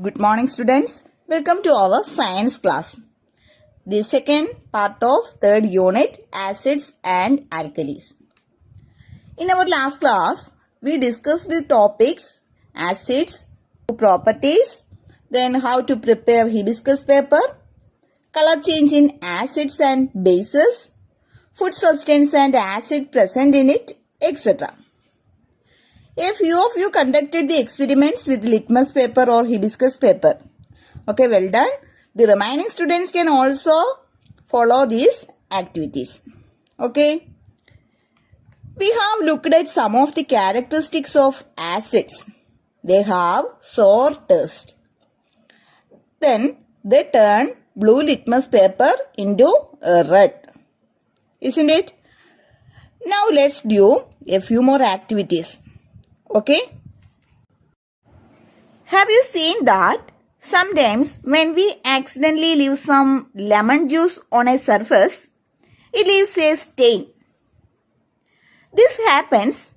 Good morning, students. Welcome to our science class. The second part of third unit, acids and alkalis. In our last class, we discussed the topics acids, properties, then how to prepare hibiscus paper, color change in acids and bases, food substance and acid present in it, etc. A few of you conducted the experiments with litmus paper or hibiscus paper. Okay, well done. The remaining students can also follow these activities. Okay. We have looked at some of the characteristics of acids. They have sour taste. Then they turn blue litmus paper into red. Isn't it? Now let's do a few more activities. Okay. Have you seen that sometimes when we accidentally leave some lemon juice on a surface, it leaves a stain. This happens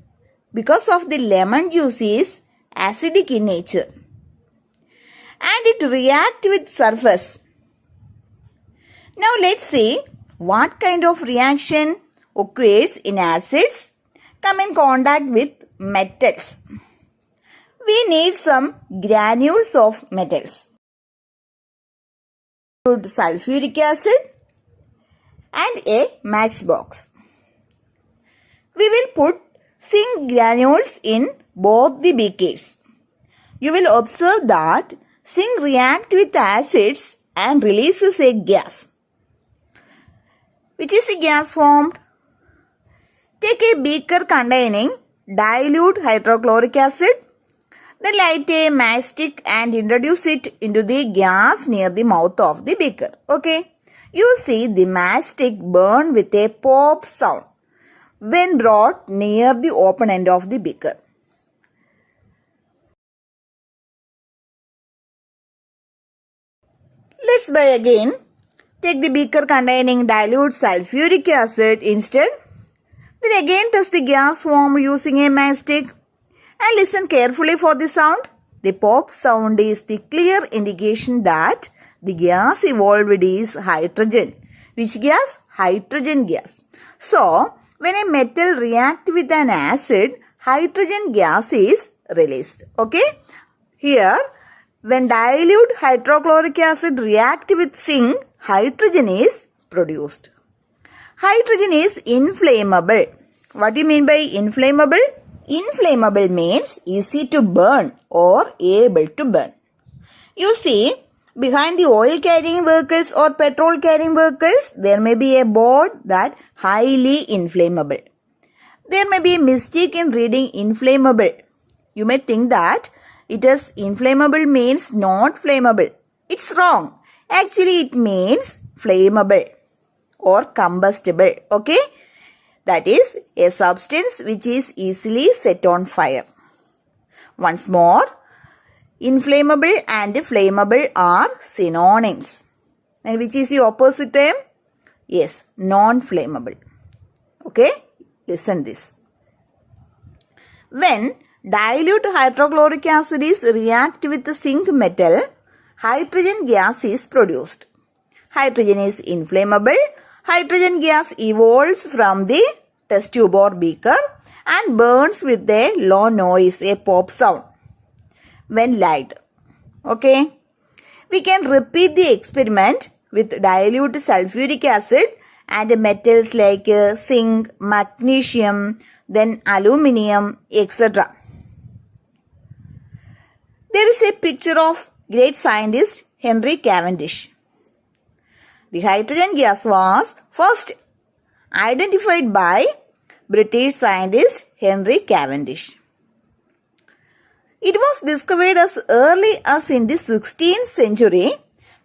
because of the lemon juice is acidic in nature and it reacts with surface. Now let's see what kind of reaction occurs in acids come in contact with metals. We need some granules of metals. Sulfuric acid and a matchbox. We will put zinc granules in both the beakers. You will observe that zinc reacts with acids and releases a gas. Which is the gas formed? Take a beaker containing dilute hydrochloric acid. Then light a matchstick and introduce it into the gas near the mouth of the beaker. Okay. You see the matchstick burn with a pop sound when brought near the open end of the beaker. Let's try again. Take the beaker containing dilute sulfuric acid instead. Then again test the gas formed using a matchstick and listen carefully for the sound. The pop sound is the clear indication that the gas evolved is hydrogen. Which gas? Hydrogen gas. So, when a metal reacts with an acid, hydrogen gas is released. Okay? Here, when dilute hydrochloric acid reacts with zinc, hydrogen is produced. Hydrogen is inflammable. What do you mean by inflammable? Inflammable means easy to burn or able to burn. You see, behind the oil carrying vehicles or petrol carrying vehicles, there may be a board that highly inflammable. There may be a mistake in reading inflammable. You may think that it is inflammable means not flammable. It's wrong. Actually, it means flammable or combustible. Okay? That is a substance which is easily set on fire. Once more, inflammable and flammable are synonyms. And which is the opposite term? Yes, non-flammable. Okay? Listen this. When dilute hydrochloric acid is react with the zinc metal, hydrogen gas is produced. Hydrogen is inflammable. Hydrogen gas evolves from the test tube or beaker and burns with a low noise, a pop sound, when light. Okay. We can repeat the experiment with dilute sulfuric acid and metals like zinc, magnesium, then aluminium, etc. There is a picture of great scientist Henry Cavendish. The hydrogen gas was first identified by British scientist Henry Cavendish. It was discovered as early as in the 16th century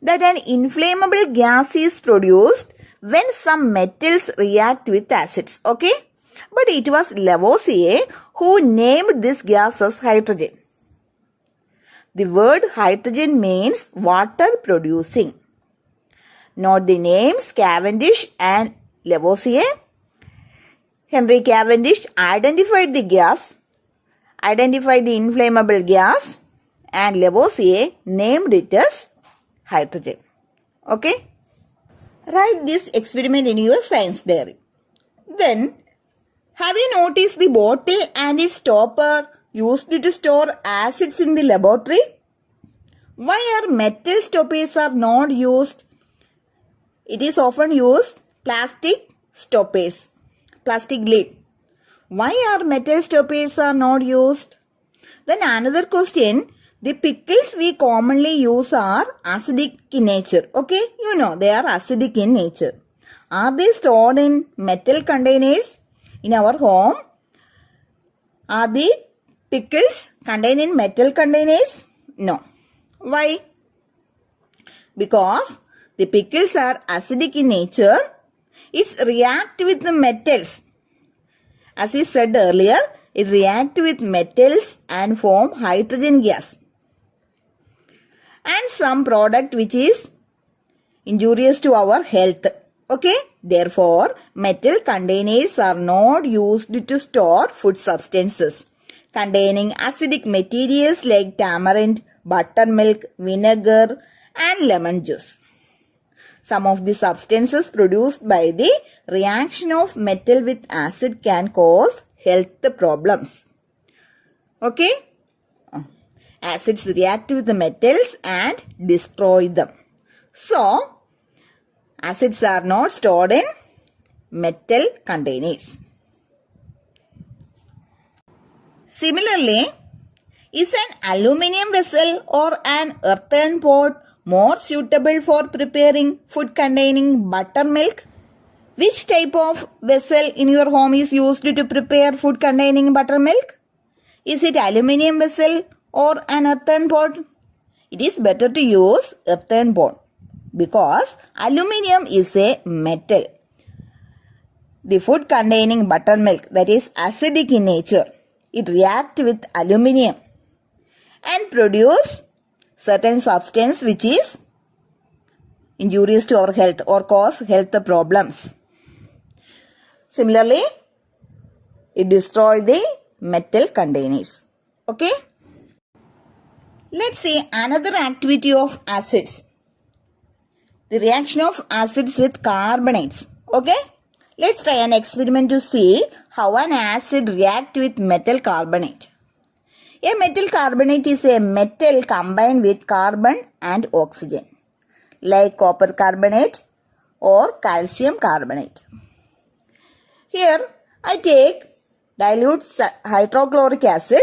that an inflammable gas is produced when some metals react with acids. Okay? But it was Lavoisier who named this gas as hydrogen. The word hydrogen means water producing. Note the names Cavendish and Lavoisier. Henry Cavendish identified the inflammable gas and Lavoisier named it as hydrogen. Okay? Write this experiment in your science diary. Then, have you noticed the bottle and its stopper used to store acids in the laboratory? Why are metal stoppers are not used? It is often used plastic stoppers, plastic lid. Why are metal stoppers are not used? Then another question, the pickles we commonly use are acidic in nature. Okay, you know they are acidic in nature. Are they stored in metal containers in our home? Are the pickles contained in metal containers? No. Why? Because the pickles are acidic in nature. It reacts with the metals. As we said earlier, it reacts with metals and form hydrogen gas. And some product which is injurious to our health. Okay? Therefore, metal containers are not used to store food substances containing acidic materials like tamarind, buttermilk, vinegar and lemon juice. Some of the substances produced by the reaction of metal with acid can cause health problems. Okay? Acids react with the metals and destroy them. So, acids are not stored in metal containers. Similarly, is an aluminium vessel or an earthen pot more suitable for preparing food containing buttermilk? Which type of vessel in your home is used to prepare food containing buttermilk? Is it aluminium vessel or an earthen pot? It is better to use earthen pot because aluminium is a metal. The food containing buttermilk, that is acidic in nature, it reacts with aluminium and produce certain substance which is injurious to our health or cause health problems. Similarly, it destroys the metal containers. Okay? Let's see another activity of acids. The reaction of acids with carbonates. Okay? Let's try an experiment to see how an acid reacts with metal carbonate. A metal carbonate is a metal combined with carbon and oxygen, like copper carbonate or calcium carbonate. Here, I take dilute hydrochloric acid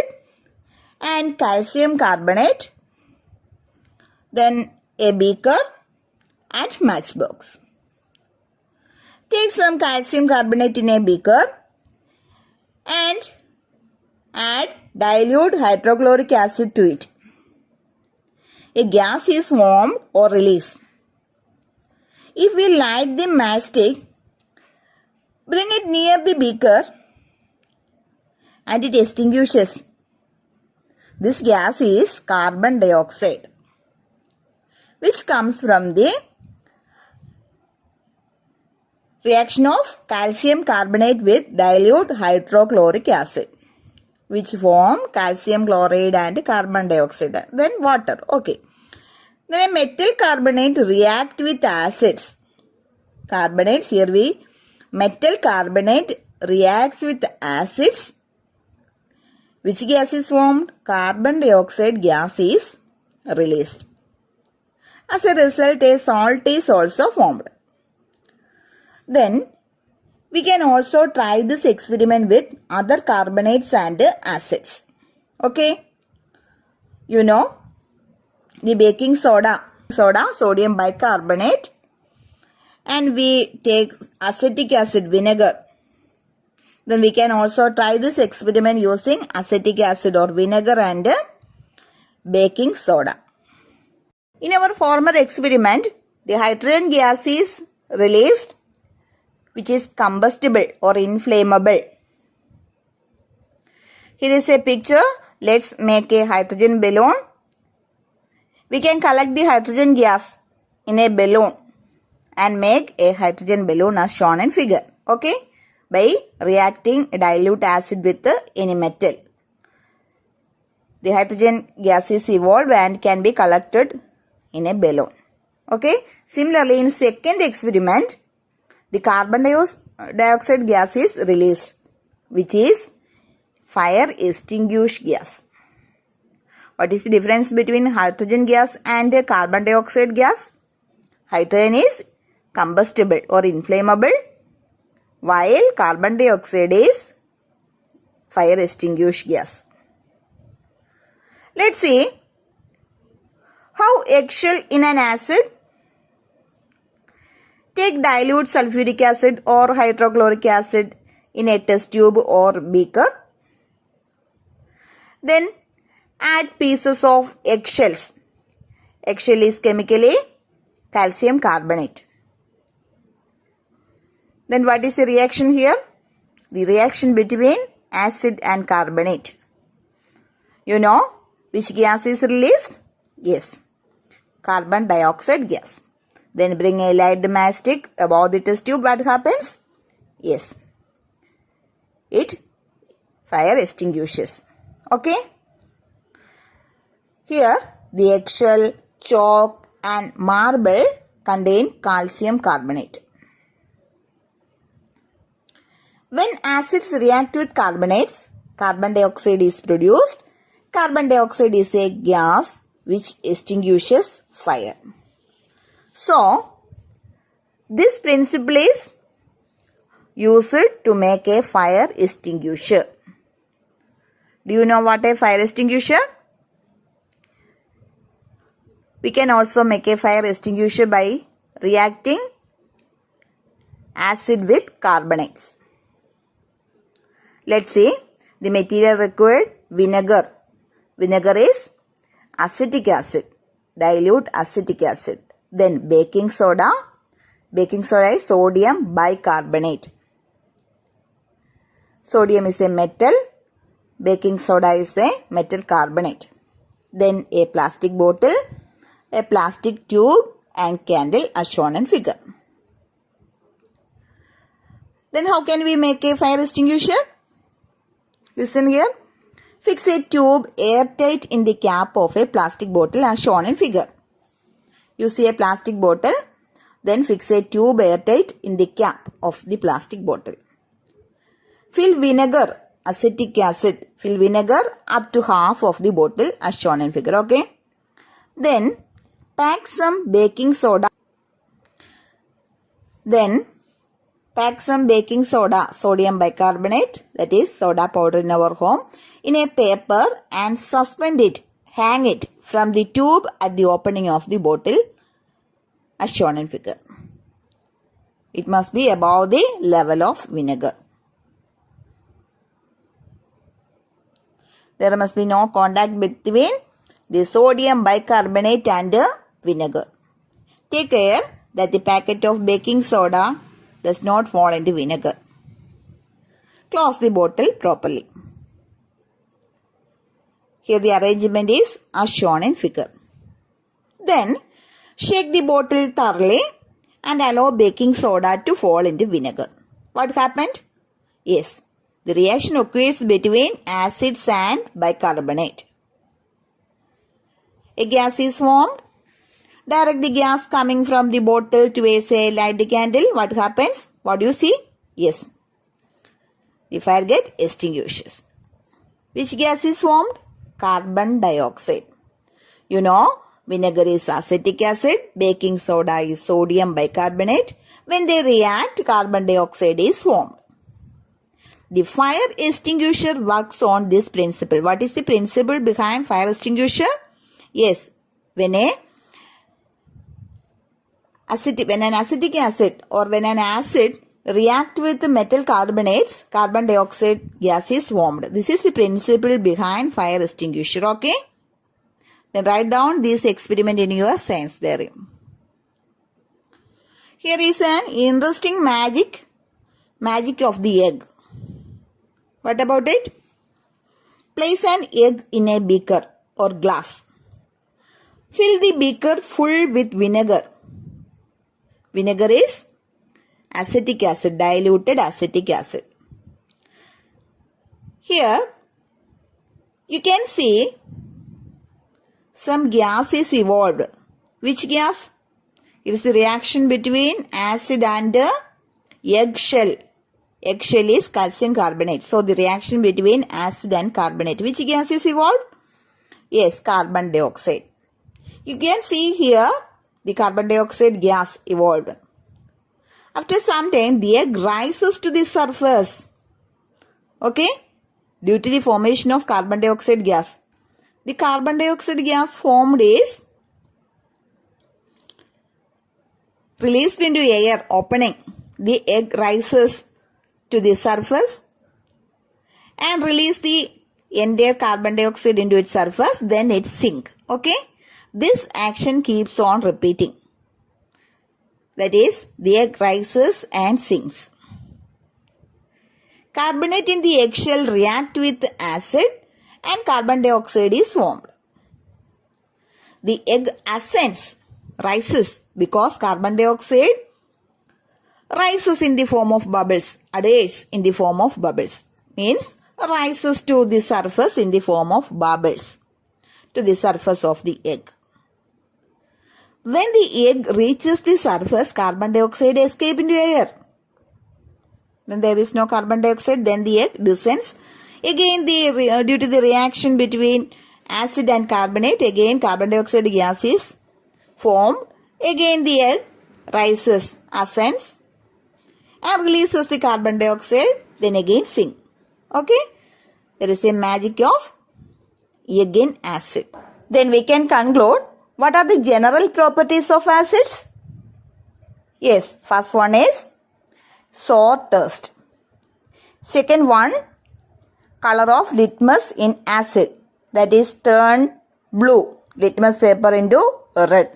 and calcium carbonate, then a beaker and matchbox. Take some calcium carbonate in a beaker and add dilute hydrochloric acid to it. A gas is formed or released. If we light the matchstick, bring it near the beaker and it extinguishes. This gas is carbon dioxide, which comes from the reaction of calcium carbonate with dilute hydrochloric acid, which form calcium chloride and carbon dioxide, then water. Okay. Then a metal carbonate react with acids. Carbonates, here metal carbonate reacts with acids. Which gas is formed? Carbon dioxide gas is released. As a result, a salt is also formed. Then, we can also try this experiment with other carbonates and acids. Okay? You know, the baking soda, sodium bicarbonate, and we take acetic acid, vinegar. Then we can also try this experiment using acetic acid or vinegar and baking soda. In our former experiment, the hydrogen gas is released, which is combustible or inflammable. Here is a picture. Let's make a hydrogen balloon. We can collect the hydrogen gas in a balloon and make a hydrogen balloon as shown in figure. Okay? By reacting dilute acid with any metal. the hydrogen gas is evolved and can be collected in a balloon. Okay. Similarly, in second experiment, the carbon dioxide gas is released, which is fire extinguished gas. What is the difference between hydrogen gas and carbon dioxide gas? Hydrogen is combustible or inflammable, while carbon dioxide is fire extinguished gas. Let's see how eggshell in an acid. Take dilute sulfuric acid or hydrochloric acid in a test tube or beaker. Then add pieces of eggshells. Eggshell is chemically calcium carbonate. Then what is the reaction here? The reaction between acid and carbonate. You know which gas is released? Yes, carbon dioxide gas. Then bring a light matchstick above the test tube. What happens? Yes, it fire extinguishes. Okay. Here the eggshell, chalk and marble contain calcium carbonate. When acids react with carbonates, carbon dioxide is produced. Carbon dioxide is a gas which extinguishes fire. So, this principle is used to make a fire extinguisher. Do you know what a fire extinguisher? We can also make a fire extinguisher by reacting acid with carbonates. Let's see the material required: vinegar. Vinegar is acetic acid, dilute acetic acid. Then baking soda. Baking soda is sodium bicarbonate. Sodium is a metal. Baking soda is a metal carbonate. Then a plastic bottle, a plastic tube and candle are shown in figure. Then how can we make a fire extinguisher? Listen here. Fix a tube airtight in the cap of a plastic bottle as shown in figure. You see a plastic bottle, then fix a tube airtight in the cap of the plastic bottle. Fill vinegar, acetic acid, fill vinegar up to half of the bottle as shown in figure. Okay. Then pack some baking soda. Then pack some baking soda, sodium bicarbonate, that is soda powder in our home, in a paper and suspend it, hang it from the tube at the opening of the bottle as shown in figure. It must be above the level of vinegar. There must be no contact between the sodium bicarbonate and the vinegar. Take care that the packet of baking soda does not fall into vinegar. Close the bottle properly. Here the arrangement is as shown in figure. Then shake the bottle thoroughly and allow baking soda to fall into vinegar. What happened? Yes, the reaction occurs between acids and bicarbonate. A gas is formed. Direct the gas coming from the bottle towards a light candle. What happens? What do you see? Yes, the fire get extinguishes. Which gas is formed? Carbon dioxide. You know, vinegar is acetic acid, baking soda is sodium bicarbonate. When they react, carbon dioxide is formed. The fire extinguisher works on this principle. What is the principle behind fire extinguisher? Yes, when an acetic acid or when an acid react with metal carbonates, carbon dioxide gas is formed. This is the principle behind fire extinguisher. Okay. Then write down this experiment in your science diary. Here is an interesting magic of the egg. What about it? Place an egg in a beaker or glass. Fill the beaker full with vinegar. Vinegar is acetic acid, diluted acetic acid. Here, You can see some gas is evolved. Which gas? It is the reaction between acid and eggshell. Eggshell is calcium carbonate. So the reaction between acid and carbonate. Which gas is evolved? Yes, carbon dioxide. You can see here the carbon dioxide gas evolved. After some time, the egg rises to the surface. Okay? Due to the formation of carbon dioxide gas. The carbon dioxide gas formed is released into air opening. The egg rises to the surface and release the entire carbon dioxide into its surface. Then it sinks. Okay? This action keeps on repeating. That is, the egg rises and sinks. Carbonate in the eggshell react with acid and carbon dioxide is formed. The egg ascends, rises, because carbon dioxide rises in the form of bubbles, adheres in the form of bubbles. Means rises to the surface in the form of bubbles to the surface of the egg. When the egg reaches the surface, carbon dioxide escapes into air. When there is no carbon dioxide, then the egg descends. Again, due to the reaction between acid and carbonate, again carbon dioxide gas is formed. Again the egg rises, ascends and releases the carbon dioxide, then again sinks. Okay? There is a magic of egg in acid. Then we can conclude, what are the general properties of acids? Yes, first one is sour taste. Second one, color of litmus in acid, that is turn blue, litmus paper into red.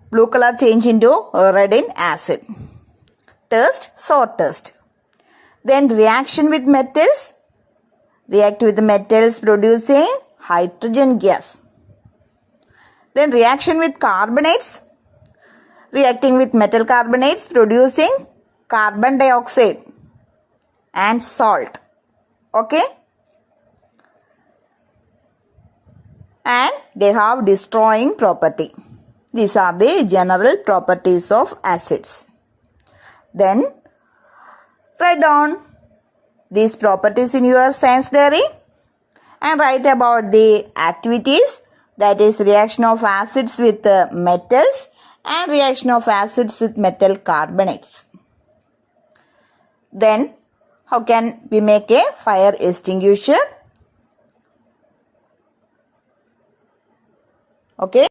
Blue color change into red in acid. Taste, sour taste. Then reaction with metals, react with the metals producing hydrogen gas. Then reaction with carbonates, reacting with metal carbonates producing carbon dioxide and salt. Okay? And they have destroying property. These are the general properties of acids. Then write down these properties in your science diary and write about the activities, that is reaction of acids with metals and reaction of acids with metal carbonates. Then how can we make a fire extinguisher? Okay.